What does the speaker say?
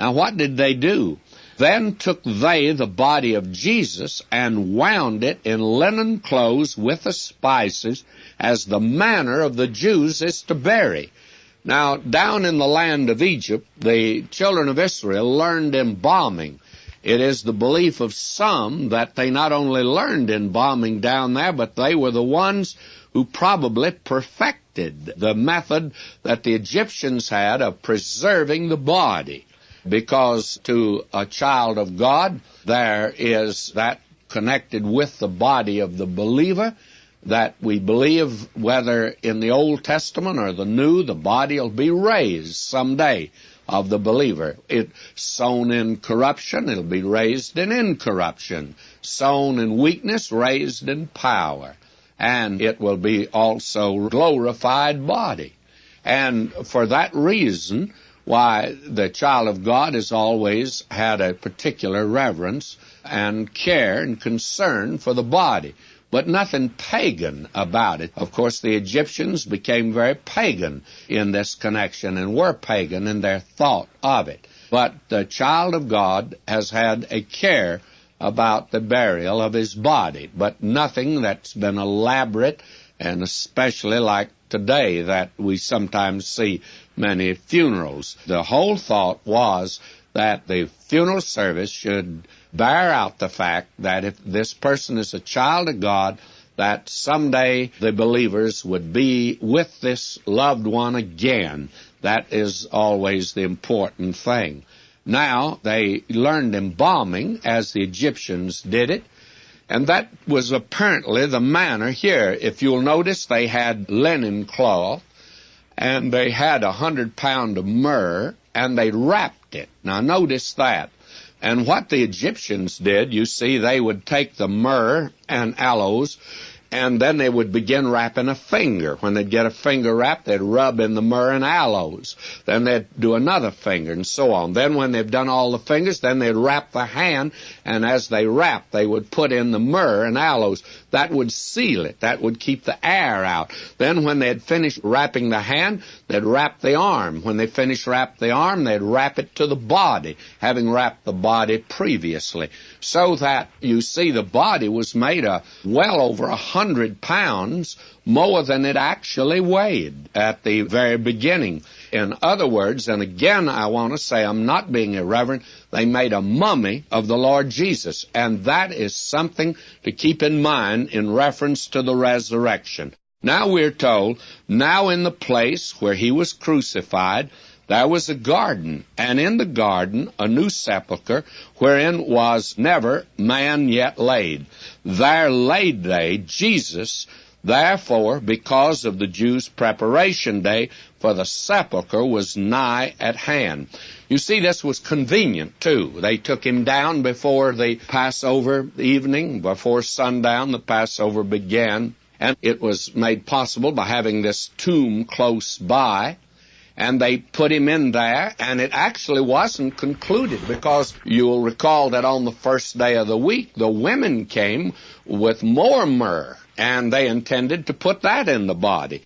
Now what did they do? Then took they the body of Jesus, and wound it in linen clothes with the spices, as the manner of the Jews is to bury. Now, down in the land of Egypt, the children of Israel learned embalming. It is the belief of some that they not only learned embalming down there, but they were the ones who probably perfected the method that the Egyptians had of preserving the body. Because to a child of God, there is that connected with the body of the believer, that we believe whether in the Old Testament or the New, the body will be raised someday of the believer. It's sown in corruption, it'll be raised in incorruption. Sown in weakness, raised in power. And it will be also a glorified body. And for that reason, why, the child of God has always had a particular reverence and care and concern for the body, but nothing pagan about it. Of course, the Egyptians became very pagan in this connection and were pagan in their thought of it. But the child of God has had a care about the burial of his body, but nothing that's been elaborate, and especially like today that we sometimes see many funerals. The whole thought was that the funeral service should bear out the fact that if this person is a child of God, that someday the believers would be with this loved one again. That is always the important thing. Now, they learned embalming as the Egyptians did it, and that was apparently the manner here. If you'll notice, they had linen cloth, and they had 100 pounds of myrrh, and they wrapped it. Now, notice that. And what the Egyptians did, you see, they would take the myrrh and aloes, and then they would begin wrapping a finger. When they'd get a finger wrapped, they'd rub in the myrrh and aloes. Then they'd do another finger, and so on. Then when they've done all the fingers, then they'd wrap the hand, and as they wrapped, they would put in the myrrh and aloes. That would seal it. That would keep the air out. Then when they had finished wrapping the hand, they'd wrap the arm. When they finished wrapping the arm, they'd wrap it to the body, having wrapped the body previously. So that, you see, the body was made of well over 100 pounds, more than it actually weighed at the very beginning. In other words, and again I want to say I'm not being irreverent, they made a mummy of the Lord Jesus, and that is something to keep in mind in reference to the resurrection. Now we're told, now in the place where he was crucified, there was a garden, and in the garden a new sepulchre, wherein was never man yet laid. There laid they Jesus. Therefore, because of the Jews' preparation day, for the sepulchre was nigh at hand. You see, this was convenient, too. They took him down before the Passover evening, before sundown, the Passover began, and it was made possible by having this tomb close by. And they put him in there, and it actually wasn't concluded, because you'll recall that on the first day of the week, the women came with more myrrh, and they intended to put that in the body.